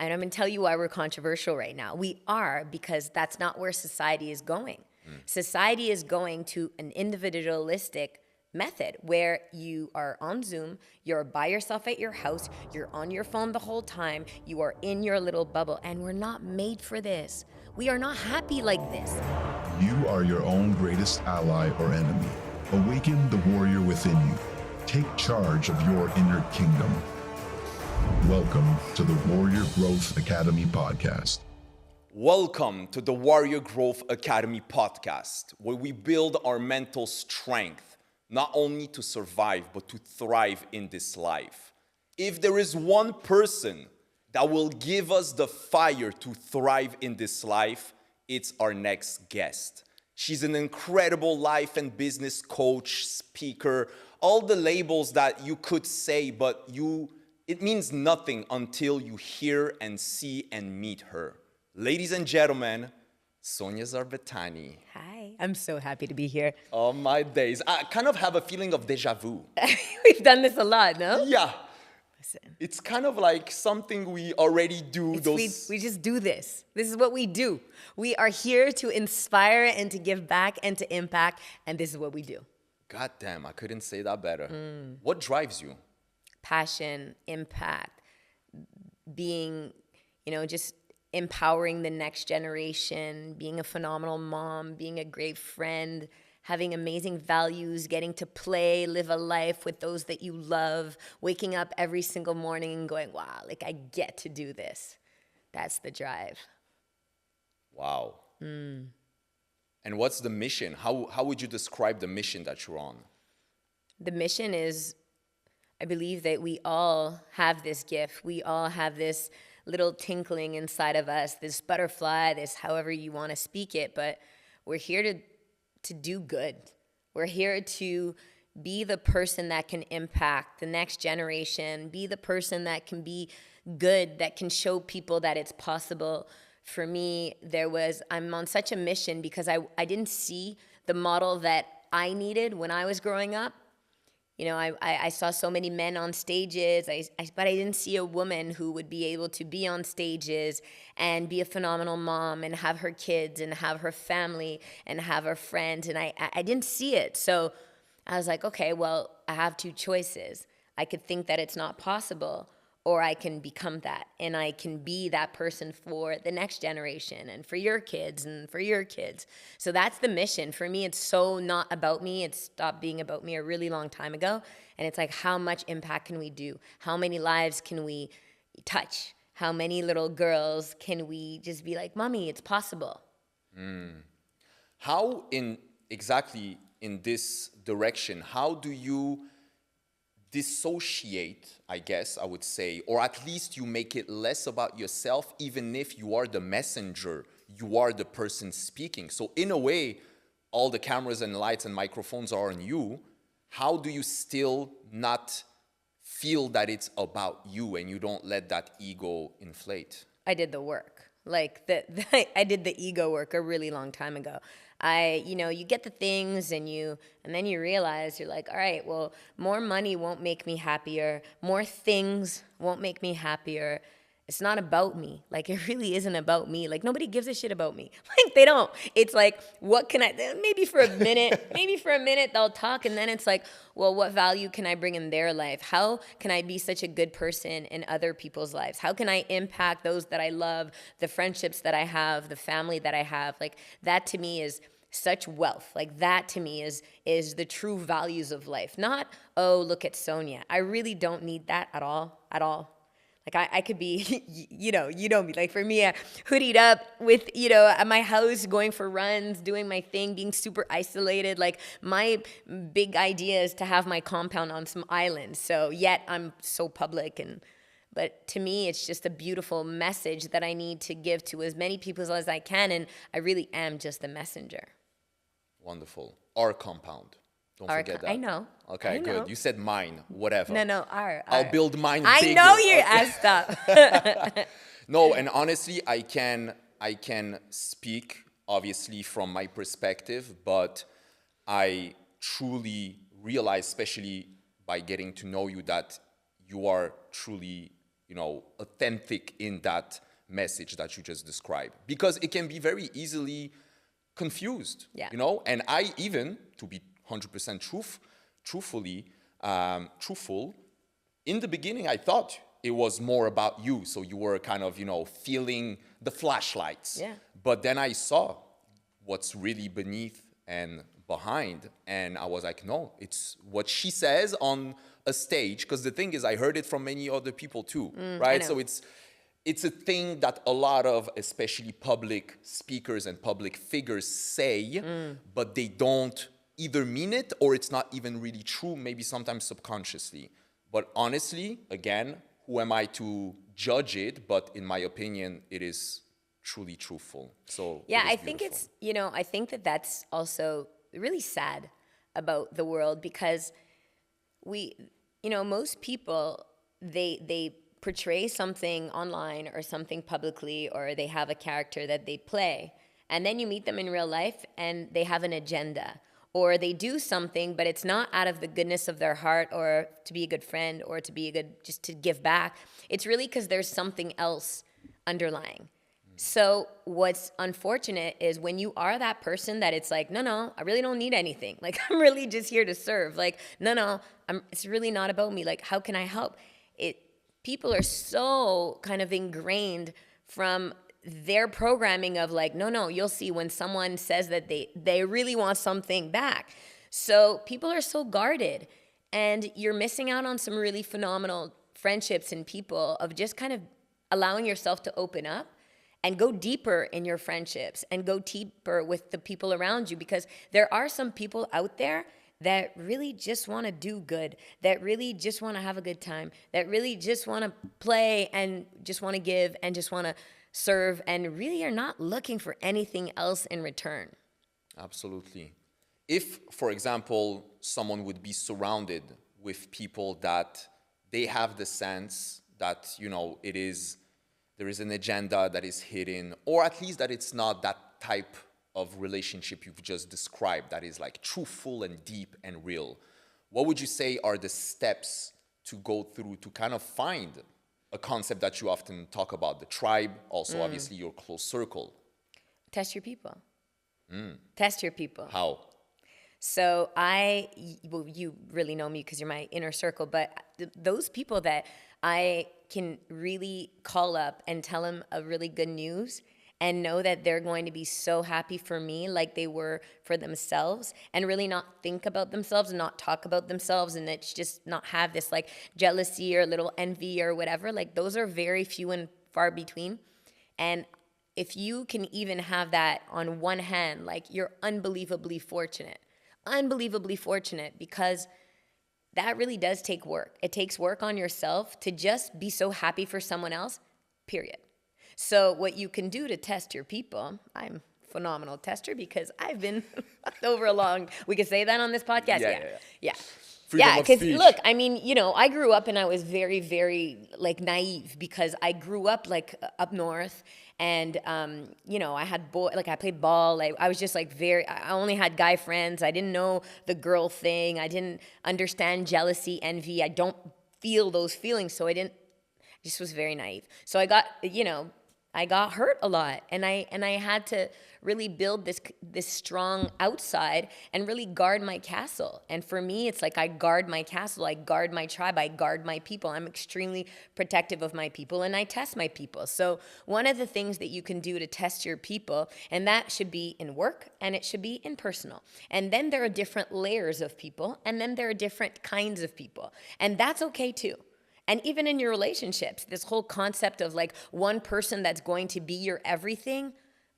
And I'm going to tell you why we're controversial right now. We are, because that's not where society is going. Society is going to an individualistic method where you are on Zoom, you're by yourself at your house, you're on your phone the whole time, you are in your little bubble, and we're not made for this. We are not happy like this. You are your own greatest ally or enemy. Awaken the warrior within you. Take charge of your inner kingdom. Welcome to the Warrior Growth Academy podcast. Welcome to the Warrior Growth Academy podcast, where we build our mental strength, not only to survive, but to thrive in this life. If there is one person that will give us the fire to thrive in this life, it's our next guest. She's an incredible life and business coach, speaker, all the labels that you could say, but it means nothing until you hear and see and meet her. Ladies and gentlemen, Sonia Zarbatany. Hi, I'm so happy to be here. Oh my days. I kind of have a feeling of deja vu. We've done this a lot, no? Yeah. Listen. It's kind of like something we already do. We just do this. This is what we do. We are here to inspire and to give back and to impact, and this is what we do. God damn, I couldn't say that better. What drives you? Passion, impact, being, just empowering the next generation, being a phenomenal mom, being a great friend, having amazing values, getting to play, live a life with those that you love, waking up every single morning and going, wow, I get to do this. That's the drive. Wow. And what's the mission? How would you describe the mission that you're on? The mission is, I believe that we all have this gift. We all have this little tinkling inside of us, this butterfly, this however you want to speak it, but we're here to do good. We're here to be the person that can impact the next generation, be the person that can be good, that can show people that it's possible. For me, I'm on such a mission because I didn't see the model that I needed when I was growing up. I saw so many men on stages, but I didn't see a woman who would be able to be on stages and be a phenomenal mom and have her kids and have her family and have her friends. And I didn't see it. So I was like, okay, well, I have two choices. I could think that it's not possible, or I can become that, and I can be that person for the next generation and for your kids and for your kids. So that's the mission. For me, it's so not about me. It stopped being about me a really long time ago. And it's like, how much impact can we do? How many lives can we touch? How many little girls can we just be like, Mommy, it's possible? How exactly in this direction, how do you dissociate, I guess I would say, or at least you make it less about yourself, even if you are the messenger, you are the person speaking. So in a way, all the cameras and lights and microphones are on you. How do you still not feel that it's about you and you don't let that ego inflate? I did the work. I did the ego work a really long time ago. You get the things and then you realize you're like, all right, well, more money won't make me happier. More things won't make me happier. It's not about me. It really isn't about me. Nobody gives a shit about me. They don't. It's like, what can I, maybe for a minute they'll talk. And then it's like, well, what value can I bring in their life? How can I be such a good person in other people's lives? How can I impact those that I love, the friendships that I have, the family that I have? That to me is such wealth. That to me is the true values of life. Not, oh, look at Sonia. I really don't need that at all. I could be, you know me. For me, hoodied up with, at my house, going for runs, doing my thing, being super isolated. My big idea is to have my compound on some island. So yet I'm so public. But to me, it's just a beautiful message that I need to give to as many people as I can. And I really am just a messenger. Wonderful. Our compound. Don't forget that. I know. Okay, good. You said mine, whatever. No, our. I'll build mine I bigger. know you stop. No, and honestly, I can speak, obviously, from my perspective, but I truly realize, especially by getting to know you, that you are truly, authentic in that message that you just described, because it can be very easily confused, Yeah. and I even, to be 100% truthful, in the beginning I thought it was more about you, so you were kind of feeling the flashlights. Yeah. But then I saw what's really beneath and behind, and I was like, no, it's what she says on a stage, because the thing is, I heard it from many other people too, right? So it's a thing that a lot of, especially public speakers and public figures say, but they don't either mean it, or it's not even really true, maybe sometimes subconsciously. But honestly, again, who am I to judge it? But in my opinion, it is truly truthful. So Yeah, it is I think beautiful. it's, I think that that's also really sad about the world, because most people, they portray something online or something publicly, or they have a character that they play, and then you meet them in real life and they have an agenda, or they do something, but it's not out of the goodness of their heart, or to be a good friend, or to be just to give back. It's really because there's something else underlying. So what's unfortunate is when you are that person that it's like, no, I really don't need anything. Like, I'm really just here to serve. Like, no, it's really not about me. Like, how can I help? People are so kind of ingrained from their programming of like, no, you'll see when someone says that they really want something back. So people are so guarded, and you're missing out on some really phenomenal friendships and people of just kind of allowing yourself to open up and go deeper in your friendships and go deeper with the people around you, because there are some people out there that really just want to do good, that really just want to have a good time, that really just want to play and just want to give and just want to serve, and really are not looking for anything else in return. Absolutely. If, for example, someone would be surrounded with people that they have the sense that, there is an agenda that is hidden, or at least that it's not that type of relationship you've just described, that is like truthful and deep and real, what would you say are the steps to go through to kind of find a concept that you often talk about, the tribe, also obviously your close circle? Test your people. Test your people. How? So you really know me because you're my inner circle, but those people that I can really call up and tell them a really good news and know that they're going to be so happy for me like they were for themselves, and really not think about themselves and not talk about themselves, and it's just not have this like jealousy or little envy or whatever. Like, those are very few and far between. And if you can even have that on one hand, like, you're unbelievably fortunate, because that really does take work. It takes work on yourself to just be so happy for someone else, period. So what you can do to test your people, I'm a phenomenal tester because I've been fucked over we can say that on this podcast? Yeah. Freedom of because speech. look, I mean, I grew up and I was very, very like naive, because I grew up like up north, and I had I played ball. Like, I was just like I only had guy friends. I didn't know the girl thing. I didn't understand jealousy, envy. I don't feel those feelings, so I just was very naive. So I got hurt a lot, and I had to really build this strong outside and really guard my castle. And for me, it's like I guard my castle, I guard my tribe, I guard my people. I'm extremely protective of my people, and I test my people. So one of the things that you can do to test your people, and that should be in work and it should be in personal. And then there are different layers of people, and then there are different kinds of people, and that's okay too. And even in your relationships, this whole concept of like one person that's going to be your everything,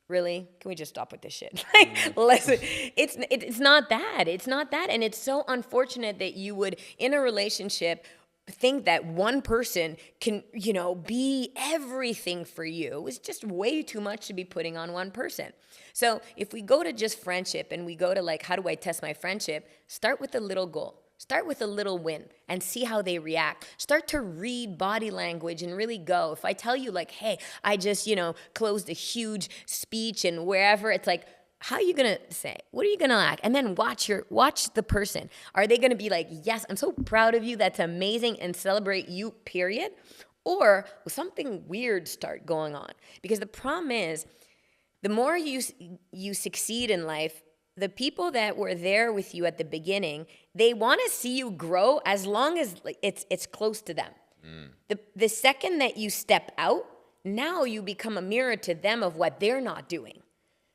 really? Can we just stop with this shit? Listen, it's not that. It's not that. And it's so unfortunate that you would, in a relationship, think that one person can, be everything for you. It's just way too much to be putting on one person. So if we go to just friendship and we go to like, how do I test my friendship? Start with a little goal. Start with a little win and see how they react. Start to read body language and really go. If I tell you like, hey, I just, closed a huge speech and wherever, it's like, how are you going to say? What are you going to act? And then watch the person. Are they going to be like, yes, I'm so proud of you. That's amazing. And celebrate you, period? or something weird start going on. Because the problem is, the more you succeed in life, the people that were there with you at the beginning, they want to see you grow as long as it's close to them. The second that you step out, now you become a mirror to them of what they're not doing.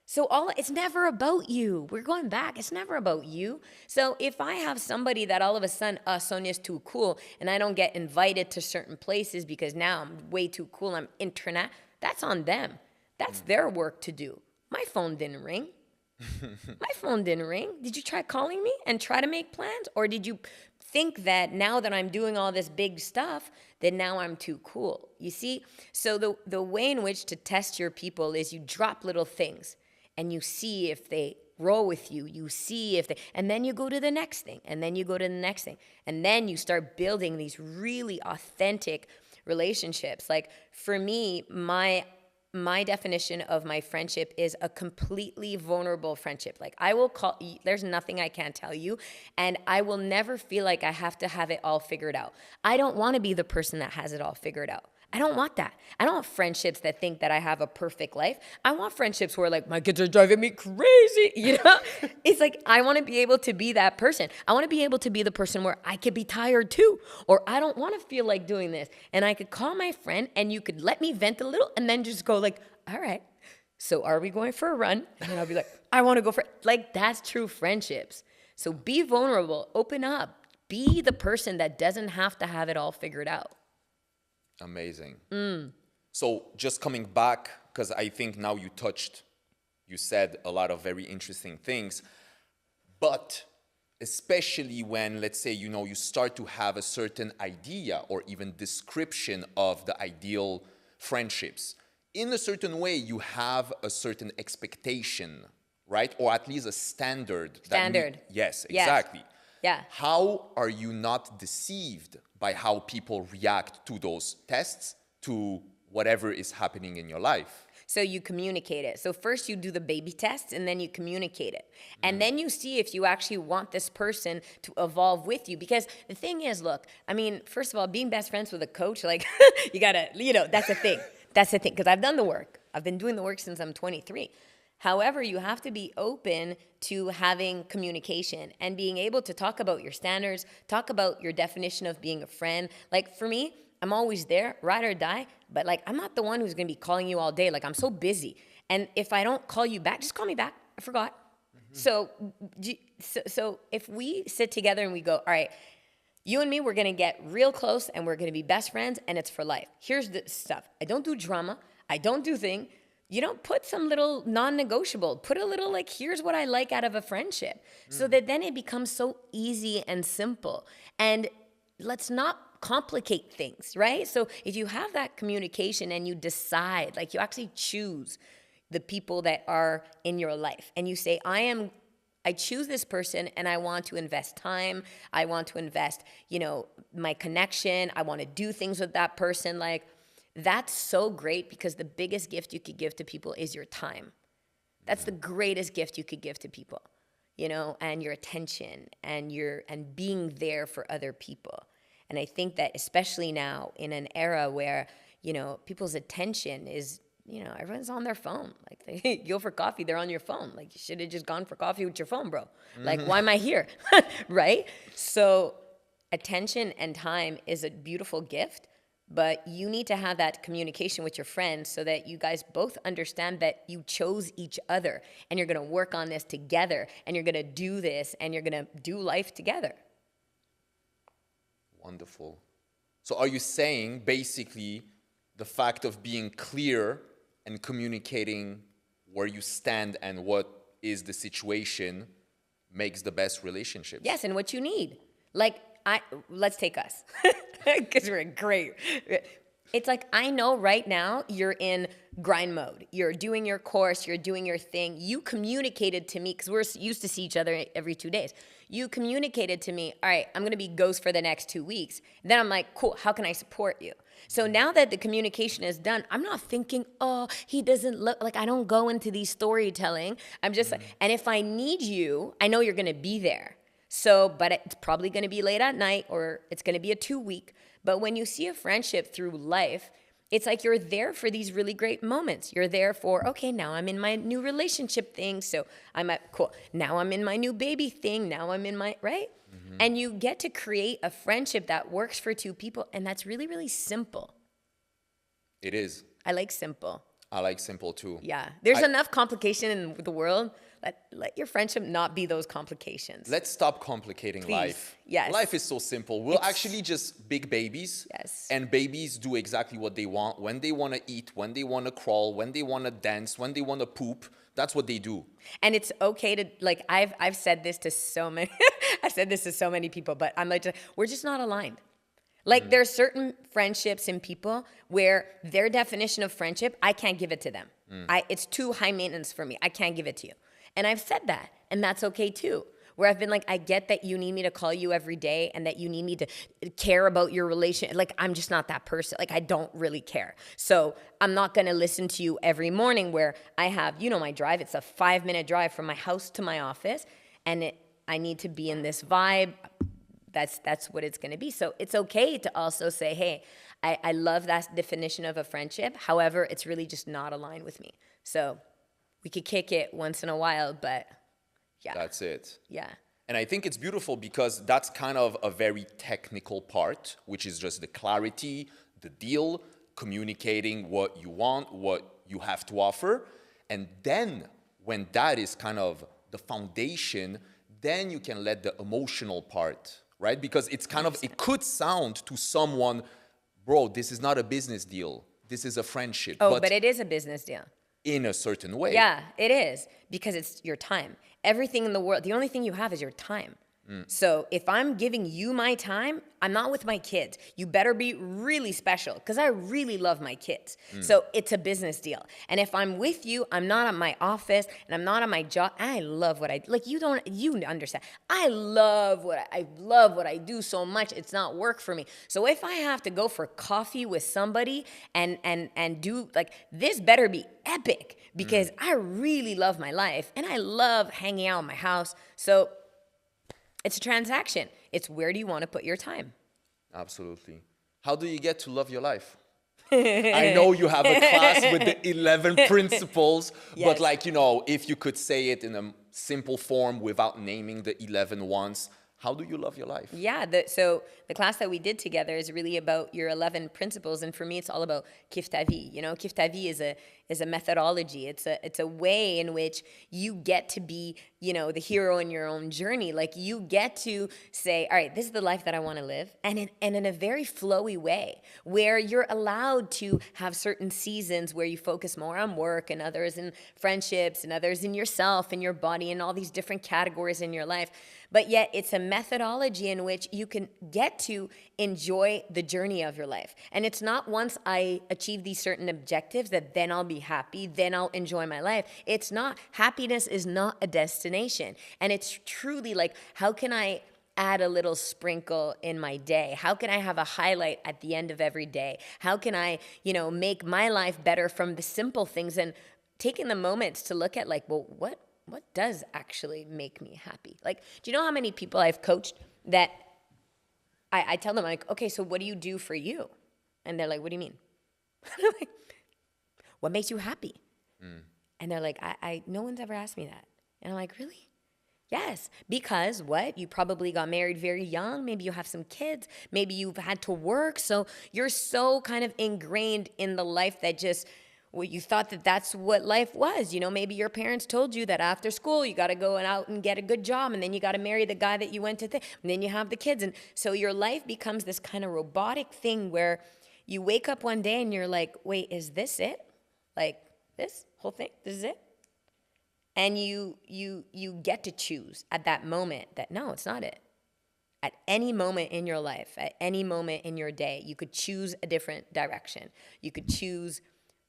So it's never about you. We're going back. It's never about you. So if I have somebody that all of a sudden, Sonia's too cool, and I don't get invited to certain places because now I'm way too cool, I'm internet, that's on them. That's their work to do. My phone didn't ring. My phone didn't ring. Did you try calling me and try to make plans? Or did you think that now that I'm doing all this big stuff, that now I'm too cool? You see? So the way in which to test your people is you drop little things and you see if they roll with you. You see if they, and then you go to the next thing, and then you go to the next thing. And then you start building these really authentic relationships. Like for me, my definition of my friendship is a completely vulnerable friendship. Like I will call, there's nothing I can't tell you, and I will never feel like I have to have it all figured out. I don't want to be the person that has it all figured out. I don't want that. I don't want friendships that think that I have a perfect life. I want friendships where like my kids are driving me crazy, you know? It's like I want to be able to be that person. I want to be able to be the person where I could be tired too, or I don't want to feel like doing this. And I could call my friend and you could let me vent a little and then just go like, all right, so are we going for a run? And then I'll be like, I want to go for it. Like that's true friendships. So be vulnerable, open up, be the person that doesn't have to have it all figured out. Amazing. So just coming back, because I think now you said a lot of very interesting things, but especially when, let's say, you start to have a certain idea or even description of the ideal friendships, in a certain way, you have a certain expectation, right? Or at least a standard. Yes, exactly. Yeah. How are you not deceived by how people react to those tests, to whatever is happening in your life? So you communicate it. So first you do the baby tests and then you communicate it. And then you see if you actually want this person to evolve with you. Because the thing is, look, I mean, first of all, being best friends with a coach, like you gotta, that's the thing. That's the thing, because I've done the work. I've been doing the work since I'm 23. However, you have to be open to having communication and being able to talk about your standards, talk about your definition of being a friend. Like for me, I'm always there, ride or die, but like I'm not the one who's gonna be calling you all day. Like I'm so busy. And if I don't call you back, just call me back. I forgot. So if we sit together and we go, all right, you and me, we're gonna get real close and we're gonna be best friends and it's for life. Here's the stuff. I don't do drama. I don't do thing. You don't put some little non-negotiable, put a little like, here's what I like out of a friendship. So that then it becomes so easy and simple. And let's not complicate things, right? So if you have that communication and you decide, like you actually choose the people that are in your life and you say, I choose this person and I want to invest time. I want to invest, my connection. I want to do things with that person. Like, that's so great because the biggest gift you could give to people is your time. That's the greatest gift you could give to people, and your attention and being there for other people. And I think that especially now in an era where, people's attention is, everyone's on their phone. Like they go for coffee, they're on your phone. Like you should have just gone for coffee with your phone, bro. Like, why am I here? Right? So attention and time is a beautiful gift. But you need to have that communication with your friends so that you guys both understand that you chose each other and you're going to work on this together and you're going to do this and you're going to do life together. Wonderful. So are you saying basically the fact of being clear and communicating where you stand and what is the situation makes the best relationships? Yes, and what you need. Like, let's take us. Because we're great. It's like, I know right now you're in grind mode. You're doing your course, you're doing your thing. You communicated to me, because we're used to see each other every 2 days. You communicated to me, all right, I'm going to be ghost for the next 2 weeks. Then I'm like, cool, how can I support you? So now that the communication is done, I'm not thinking, oh, he doesn't look, like I don't go into these storytelling. I'm just like, and if I need you, I know you're going to be there. So, but it's probably going to be late at night or it's going to be a 2 week. But when you see a friendship through life, it's like you're there for these really great moments. You're there for, okay, now I'm in my new relationship thing. So I'm at, cool. Now I'm in my new baby thing. Now I'm in my, right? And you get to create a friendship that works for two people. And that's really, really simple. It is. I like simple. I like simple too. Yeah. There's enough complication in the world. Let your friendship not be those complications. Let's stop complicating life. Yes. Life is so simple. We're actually just big babies. Yes. And babies do exactly what they want. When they want to eat, when they want to crawl, when they want to dance, when they want to poop, that's what they do. And it's okay to, like, I've said this to so many, I've said this to so many people, but I'm like, we're just not aligned. Like, there's certain friendships in people where their definition of friendship, I can't give it to them. It's too high maintenance for me. I can't give it to you. And I've said that, and that's okay too. Where I've been like, I get that you need me to call you every day and that you need me to care about your relation. Like, I'm just not that person. Like, I don't really care. So I'm not going to listen to you every morning where I have, you know, my drive. It's a 5-minute drive from my house to my office. And I need to be in this vibe. That's what it's going to be. So it's okay to also say, hey, I love that definition of a friendship. However, it's really just not aligned with me. So we could kick it once in a while, but yeah. That's it. Yeah. And I think it's beautiful because that's kind of a very technical part, which is just the clarity, the deal, communicating what you want, what you have to offer. And then when that is kind of the foundation, then you can let the emotional part, right? Because it's kind of, it could sound to someone, bro, this is not a business deal. This is a friendship. Oh, but it is a business deal. In a certain way. Yeah, it is, because it's your time. Everything in the world, the only thing you have is your time. So if I'm giving you my time, I'm not with my kids. You better be really special, because I really love my kids. So it's a business deal. And if I'm with you, I'm not at my office and I'm not at my job. I love what I like. You understand. I love what I do so much. It's not work for me. So if I have to go for coffee with somebody and do, like, this better be epic, because I really love my life and I love hanging out in my house. So it's a transaction. It's where do you want to put your time? Absolutely. How do you get to love your life? I know you have a class with the 11 principles, but like, you know, if you could say it in a simple form without naming the 11 ones, how do you love your life? Yeah, so the class that we did together is really about your 11 principles, and for me, it's all about Kif Ta Vie. You know, Kif Ta Vie is a methodology. It's a way in which you get to be, you know, the hero in your own journey. Like, you get to say, all right, this is the life that I want to live, and in a very flowy way, where you're allowed to have certain seasons where you focus more on work, and others in friendships, and others in yourself and your body, and all these different categories in your life. But yet it's a methodology in which you can get to enjoy the journey of your life. And it's not once I achieve these certain objectives that then I'll be happy, then I'll enjoy my life. It's not. Happiness is not a destination. And it's truly like, how can I add a little sprinkle in my day? How can I have a highlight at the end of every day? How can I, you know, make my life better from the simple things, and taking the moments to look at, like, well, what does actually make me happy? Like, do you know how many people I've coached that I tell them, like, okay, so what do you do for you? And they're like, what do you mean? I'm like, what makes you happy? And they're like, I no one's ever asked me that. And I'm like, really? Yes, because what? You probably got married very young. Maybe you have some kids. Maybe you've had to work. So you're so kind of ingrained in the life that just, well, you thought that that's what life was. You know, maybe your parents told you that after school you got to go out and get a good job, and then you got to marry the guy that you went to, and then you have the kids. And so your life becomes this kind of robotic thing where you wake up one day and you're like, wait, is this it? Like, this whole thing, this is it? And you get to choose at that moment that, no, it's not it. At any moment in your life, at any moment in your day, you could choose a different direction. You could choose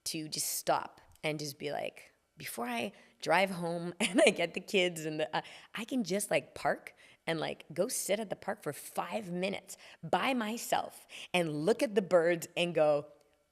to just stop and just be like, before I drive home and I get the kids, and I can just, like, park and, like, go sit at the park for 5 minutes by myself and look at the birds and go,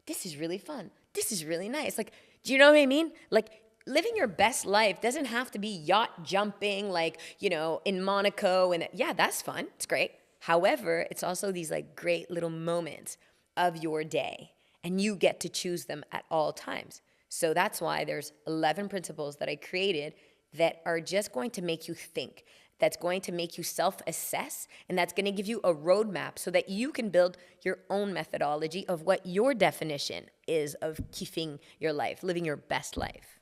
this is really fun. This is really nice. Like, do you know what I mean? Like, living your best life doesn't have to be yacht jumping, like, you know, in Monaco. And yeah, that's fun. It's great. However, it's also these like great little moments of your day, and you get to choose them at all times. So that's why there's 11 principles that I created that are just going to make you think, that's going to make you self-assess, and that's going to give you a roadmap so that you can build your own methodology of what your definition is of kiffing your life, living your best life.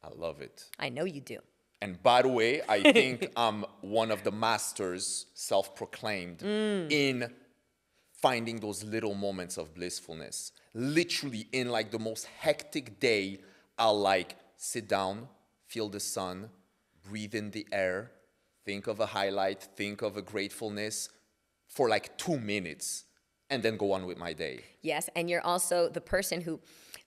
I love it. I know you do. And by the way, I think I'm one of the masters, self-proclaimed, in finding those little moments of blissfulness. Literally in like the most hectic day, I'll like sit down, feel the sun, breathe in the air, think of a highlight, think of a gratefulness for like 2 minutes, and then go on with my day. Yes, and you're also the person who,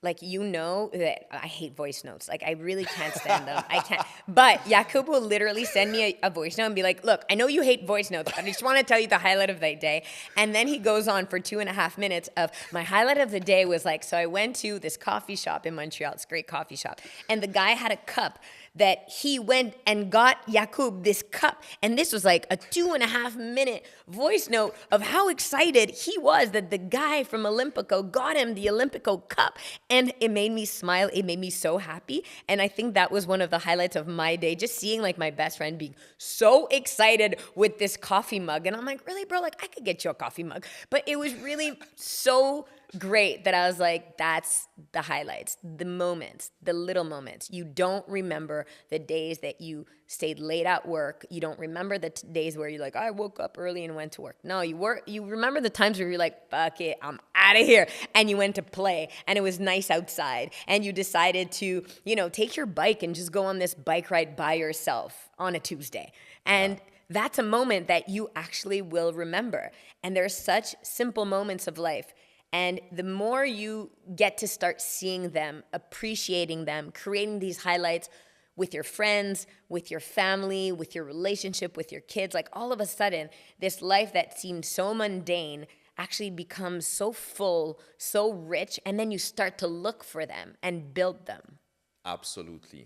like, you know that I hate voice notes. Like, I really can't stand them. I can't. But Jakub will literally send me a voice note and be like, look, I know you hate voice notes, but I just want to tell you the highlight of the day. And then he goes on for 2.5 minutes of, my highlight of the day was like, so I went to this coffee shop in Montreal. It's a great coffee shop. And the guy had a cup that he went and got Jakub this cup. And this was like a 2.5 minute voice note of how excited he was that the guy from Olympico got him the Olympico cup. And it made me smile. It made me so happy. And I think that was one of the highlights of my day, just seeing like my best friend being so excited with this coffee mug. And I'm like, really, bro? Like, I could get you a coffee mug. But it was really so great that I was like, that's the highlights, the moments, the little moments. You don't remember the days that you stayed late at work. You don't remember the days where you're like, I woke up early and went to work. No, you remember the times where you're like, fuck it, I'm out of here. And you went to play and it was nice outside. And you decided to, take your bike and just go on this bike ride by yourself on a Tuesday. And that's a moment that you actually will remember. And there's such simple moments of life. And the more you get to start seeing them, appreciating them, creating these highlights with your friends, with your family, with your relationship, with your kids, like all of a sudden, this life that seemed so mundane actually becomes so full, so rich, and then you start to look for them and build them. Absolutely.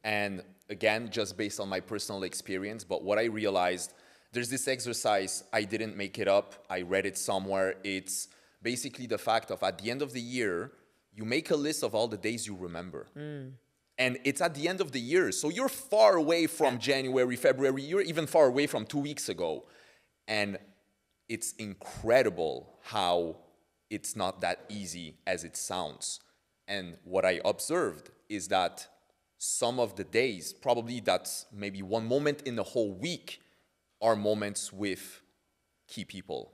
And again, just based on my personal experience, but what I realized, there's this exercise, I didn't make it up, I read it somewhere, it's basically the fact of at the end of the year, you make a list of all the days you remember. And it's at the end of the year. So you're far away from January, February. You're even far away from 2 weeks ago. And it's incredible how it's not that easy as it sounds. And what I observed is that some of the days, probably that's maybe one moment in the whole week, are moments with key people.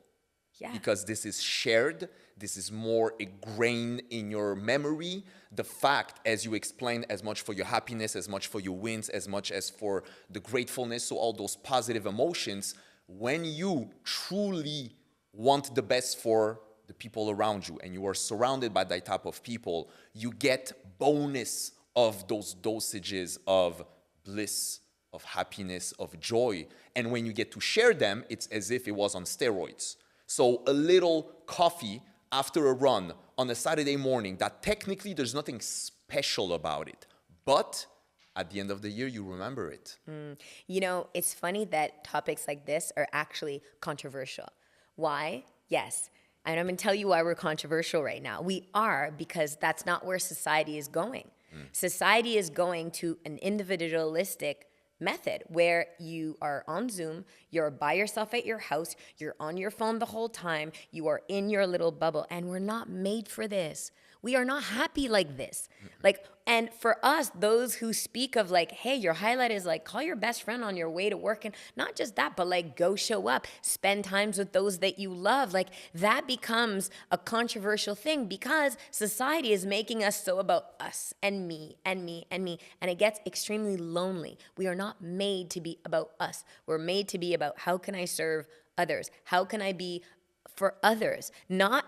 Yeah. Because this is shared, this is more ingrained in your memory. The fact, as you explained, as much for your happiness, as much for your wins, as much as for the gratefulness, so all those positive emotions, when you truly want the best for the people around you and you are surrounded by that type of people, you get bonus of those dosages of bliss, of happiness, of joy. And when you get to share them, it's as if it was on steroids. So a little coffee after a run on a Saturday morning, that technically there's nothing special about it. But at the end of the year, you remember it. It's funny that topics like this are actually controversial. Why? Yes. And I'm going to tell you why we're controversial right now. We are because that's not where society is going. Society is going to an individualistic method where you are on Zoom, you're by yourself at your house, you're on your phone the whole time, you are in your little bubble, and we're not made for this. We are not happy like this. And for us, those who speak of like, hey, your highlight is like, call your best friend on your way to work. And not just that, but like, go show up, spend times with those that you love. Like, that becomes a controversial thing because society is making us so about us and me and me and me. And it gets extremely lonely. We are not made to be about us. We're made to be about how can I serve others? How can I be for others? Not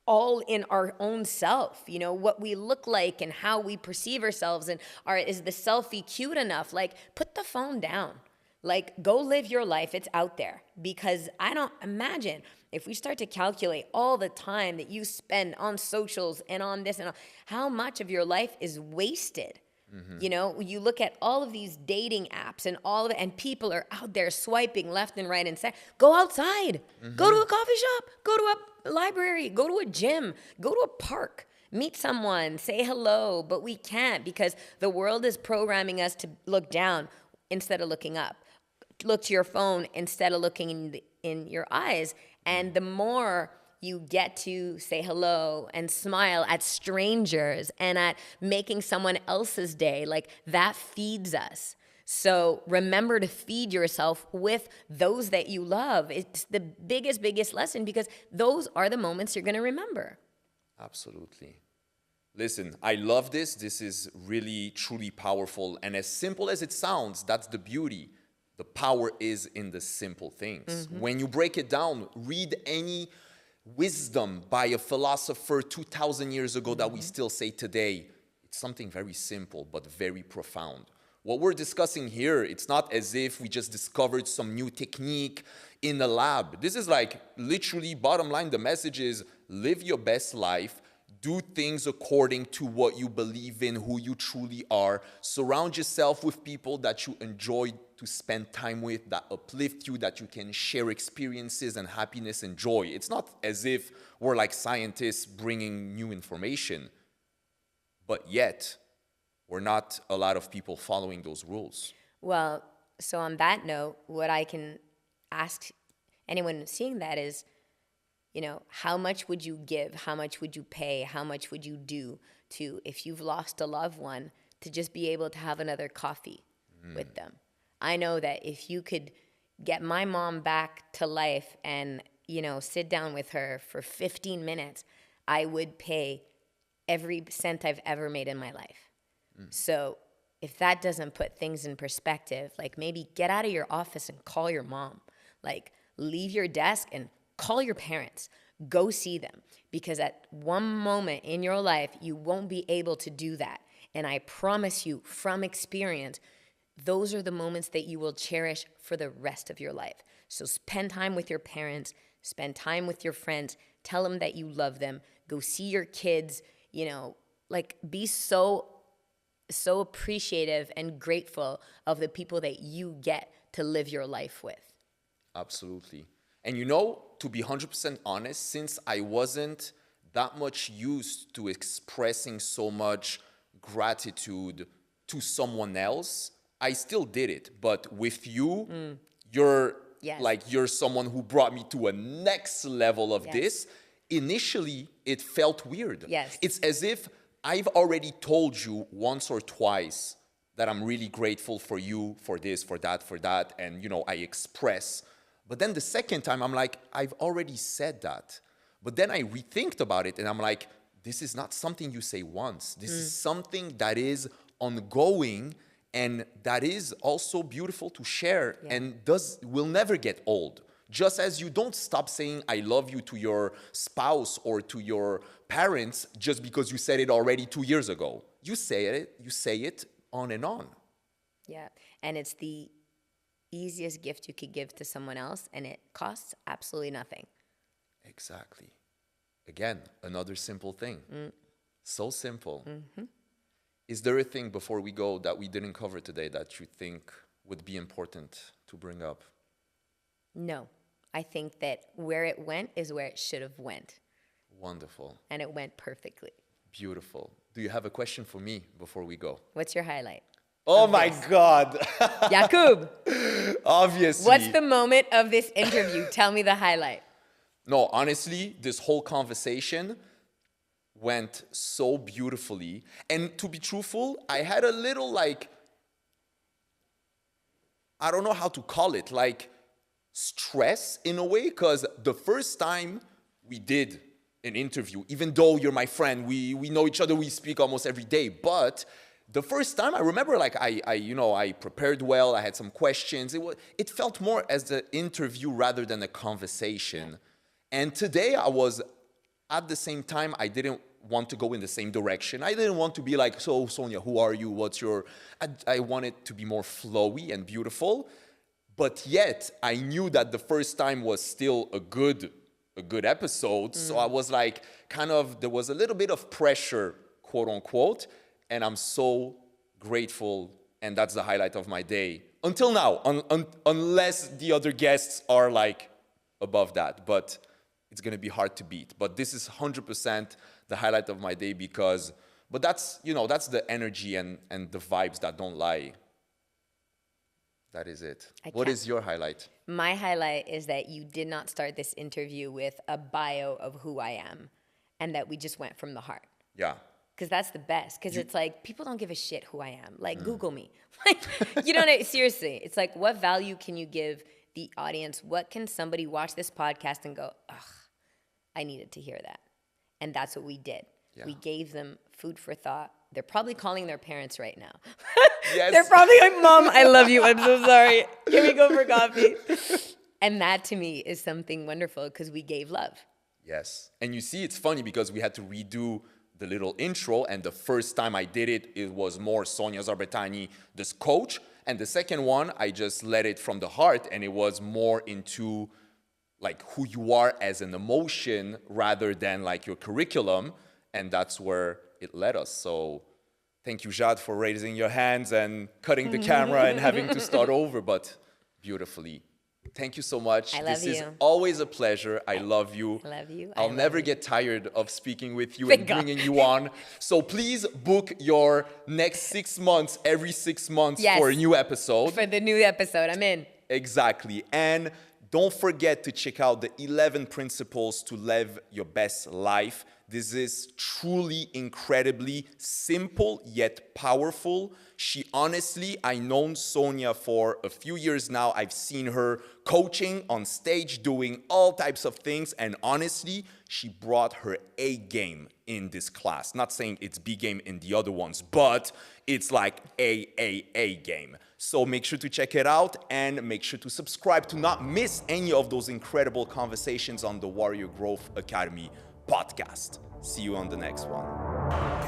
all in our own self, what we look like and how we perceive ourselves, and is the selfie cute enough? Like, put the phone down. Like, go live your life. It's out there. Because I don't imagine if we start to calculate all the time that you spend on socials and on this and on, how much of your life is wasted. You know, you look at all of these dating apps and all of it, and people are out there swiping left and right and center. Go outside, go to a coffee shop, go to a library, go to a gym, go to a park, meet someone, say hello, but we can't because the world is programming us to look down instead of looking up. Look to your phone instead of looking in your eyes. And the more you get to say hello and smile at strangers and at making someone else's day, like that feeds us. So remember to feed yourself with those that you love. It's the biggest lesson because those are the moments you're going to remember. Absolutely. Listen, I love this. This is really, truly powerful. And as simple as it sounds, that's the beauty. The power is in the simple things. When you break it down, read any wisdom by a philosopher 2,000 years ago that we still say today. It's something very simple, but very profound. What we're discussing here, it's not as if we just discovered some new technique in the lab. This is like literally, bottom line, the message is live your best life. Do things according to what you believe in, who you truly are. Surround yourself with people that you enjoy to spend time with, that uplift you, that you can share experiences and happiness and joy. It's not as if we're like scientists bringing new information, but yet we're not a lot of people following those rules. Well, so on that note, what I can ask anyone seeing that is, you know, how much would you give? How much would you pay? How much would you do to, if you've lost a loved one, to just be able to have another coffee with them? I know that if you could get my mom back to life and, you know, sit down with her for 15 minutes, I would pay every cent I've ever made in my life. So if that doesn't put things in perspective, like maybe get out of your office and call your mom. Like leave your desk and call your parents, go see them, because at one moment in your life, you won't be able to do that. And I promise you from experience, those are the moments that you will cherish for the rest of your life. So spend time with your parents, spend time with your friends, tell them that you love them, go see your kids, you know, like be so appreciative and grateful of the people that you get to live your life with. Absolutely. And you know, to be 100% honest, since I wasn't that much used to expressing so much gratitude to someone else, I still did it. But with you, you're like, you're someone who brought me to a next level of this. Initially, it felt weird. It's as if I've already told you once or twice that I'm really grateful for you, for this, for that, and, you know, I express. But then the second time, I'm like, I've already said that. But then I rethinked about it, and I'm like, this is not something you say once. This is something that is ongoing, and that is also beautiful to share, and will never get old. Just as you don't stop saying I love you to your spouse or to your parents just because you said it already 2 years ago. You say it on and on. Yeah, and it's the easiest gift you could give to someone else, and it costs absolutely nothing. Exactly. Again, another simple thing. So simple. Is there a thing before we go that we didn't cover today that you think would be important to bring up? No. I think that where it went is where it should have went. Wonderful. And it went perfectly. Beautiful. Do you have a question for me before we go? What's your highlight? Oh my God. Jakub. Obviously. What's the moment of this interview? Tell me the highlight. No, honestly, this whole conversation went so beautifully. And to be truthful, I had a little like, I don't know how to call it, like stress in a way, because the first time we did an interview, even though you're my friend, we know each other, we speak almost every day, but the first time I remember like I prepared well, I had some questions. It felt more as an interview rather than a conversation. And today I was, at the same time, I didn't want to go in the same direction. I didn't want to be like, so Sonia, who are you? What's your, I wanted to be more flowy and beautiful. But yet I knew that the first time was still a good episode. So I was like, kind of, there was a little bit of pressure, quote unquote. And I'm so grateful, and that's the highlight of my day. Until now, unless the other guests are like above that, but it's gonna be hard to beat. But this is 100% the highlight of my day but that's, that's the energy and the vibes that don't lie. That is it. What is your highlight? My highlight is that you did not start this interview with a bio of who I am and that we just went from the heart. Yeah. Because that's the best. Because it's like, people don't give a shit who I am. Like, Google me. Like, you don't, seriously. It's like, what value can you give the audience? What can somebody watch this podcast and go, ugh, I needed to hear that. And that's what we did. Yeah. We gave them food for thought. They're probably calling their parents right now. Yes. They're probably like, Mom, I love you. I'm so sorry. Here we go for coffee. And that to me is something wonderful because we gave love. Yes. And you see, it's funny because we had to redo the little intro. And the first time I did it, it was more Sonia Zarbatany, this coach. And the second one, I just let it from the heart. And it was more into like who you are as an emotion rather than like your curriculum. And that's where it led us. So thank you, Jade, for raising your hands and cutting the camera and having to start over, but beautifully. Thank you so much. I love this you. is always a pleasure. I love you. I love you. I'll never get tired of speaking with you and bringing you on. So please book your next 6 months, every 6 months for a new episode. For the new episode, I'm in. Exactly. And don't forget to check out the 11 principles to live your best life. This is truly incredibly simple yet powerful. I've known Sonia for a few years now. I've seen her coaching on stage, doing all types of things. And honestly, she brought her A game in this class. Not saying it's B game in the other ones, but it's like A game. So make sure to check it out and make sure to subscribe to not miss any of those incredible conversations on the Warrior Growth Academy podcast. See you on the next one.